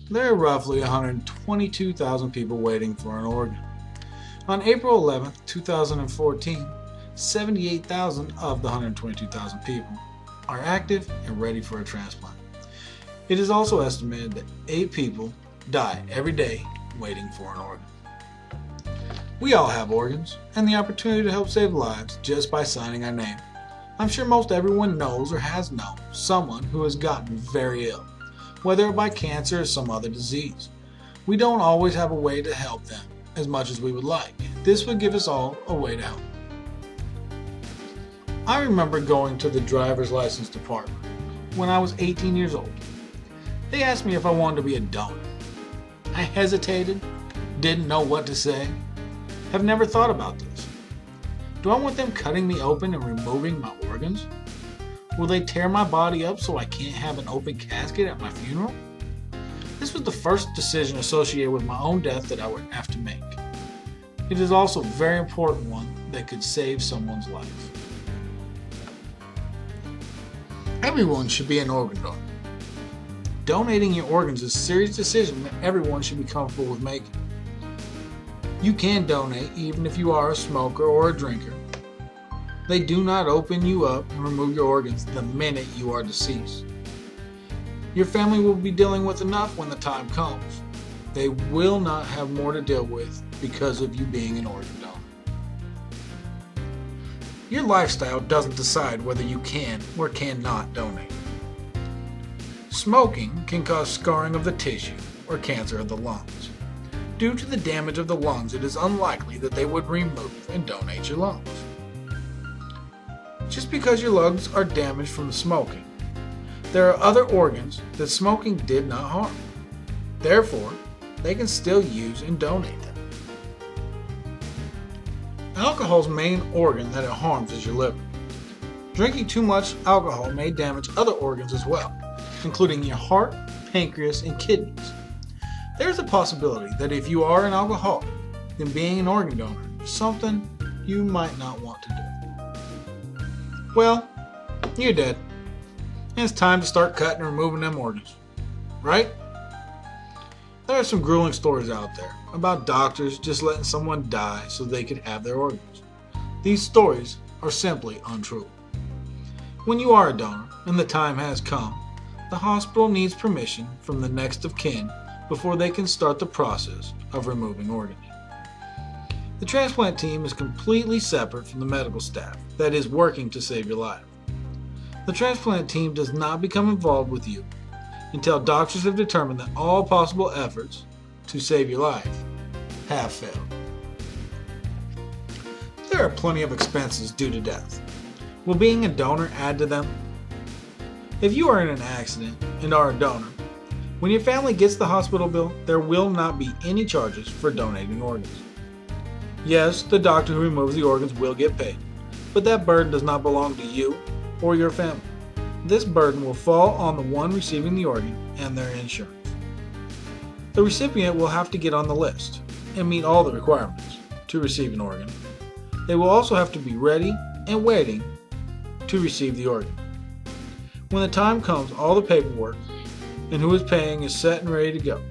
there are roughly 122,000 people waiting for an organ. On April 11, 2014, 78,000 of the 122,000 people are active and ready for a transplant. It is also estimated that 8 people die every day waiting for an organ. We all have organs and the opportunity to help save lives just by signing our name. I'm sure most everyone knows or has known someone who has gotten very ill, whether by cancer or some other disease. We don't always have a way to help them as much as we would like. This would give us all a way to help. I remember going to the driver's license department when I was 18 years old. They asked me if I wanted to be a donor. I hesitated, didn't know what to say, have never thought about this. Do I want them cutting me open and removing my organs? Will they tear my body up so I can't have an open casket at my funeral? This was the first decision associated with my own death that I would have to make. It is also a very important one that could save someone's life. Everyone should be an organ donor. Donating your organs is a serious decision that everyone should be comfortable with making. You can donate even if you are a smoker or a drinker. They do not open you up and remove your organs the minute you are deceased. Your family will be dealing with enough when the time comes. They will not have more to deal with because of you being an organ donor. Your lifestyle doesn't decide whether you can or cannot donate. Smoking can cause scarring of the tissue or cancer of the lungs. Due to the damage of the lungs, it is unlikely that they would remove and donate your lungs. Just because your lungs are damaged from smoking, there are other organs that smoking did not harm. Therefore, they can still use and donate them. Alcohol's main organ that it harms is your liver. Drinking too much alcohol may damage other organs as well, including your heart, pancreas, and kidneys. There is a possibility that if you are an alcoholic, then being an organ donor is something you might not want to do. Well, you're dead. And it's time to start cutting and removing them organs. Right? There are some grueling stories out there about doctors just letting someone die so they could have their organs. These stories are simply untrue. When you are a donor and the time has come, the hospital needs permission from the next of kin before they can start the process of removing organs. The transplant team is completely separate from the medical staff that is working to save your life. The transplant team does not become involved with you until doctors have determined that all possible efforts to save your life have failed. There are plenty of expenses due to death. Will being a donor add to them? If you are in an accident and are a donor, when your family gets the hospital bill, there will not be any charges for donating organs. Yes, the doctor who removes the organs will get paid, but that burden does not belong to you or your family. This burden will fall on the one receiving the organ and their insurance. The recipient will have to get on the list and meet all the requirements to receive an organ. They will also have to be ready and waiting to receive the organ. When the time comes, all the paperwork and who is paying is set and ready to go.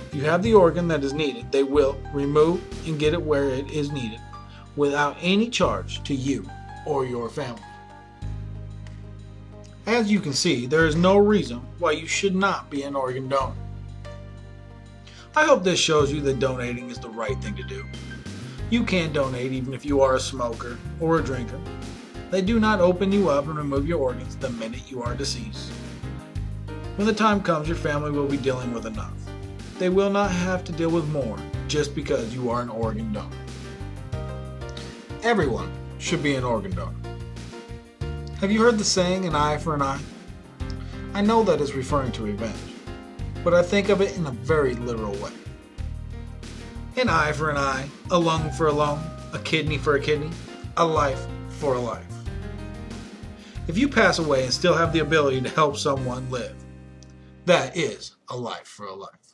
If you have the organ that is needed, they will remove and get it where it is needed without any charge to you or your family. As you can see, there is no reason why you should not be an organ donor. I hope this shows you that donating is the right thing to do. You can donate even if you are a smoker or a drinker. They do not open you up and remove your organs the minute you are deceased. When the time comes, your family will be dealing with enough. They will not have to deal with more just because you are an organ donor. Everyone should be an organ donor. Have you heard the saying, an eye for an eye? I know that is referring to revenge, but I think of it in a very literal way. An eye for an eye, a lung for a lung, a kidney for a kidney, a life for a life. If you pass away and still have the ability to help someone live, that is a life for a life.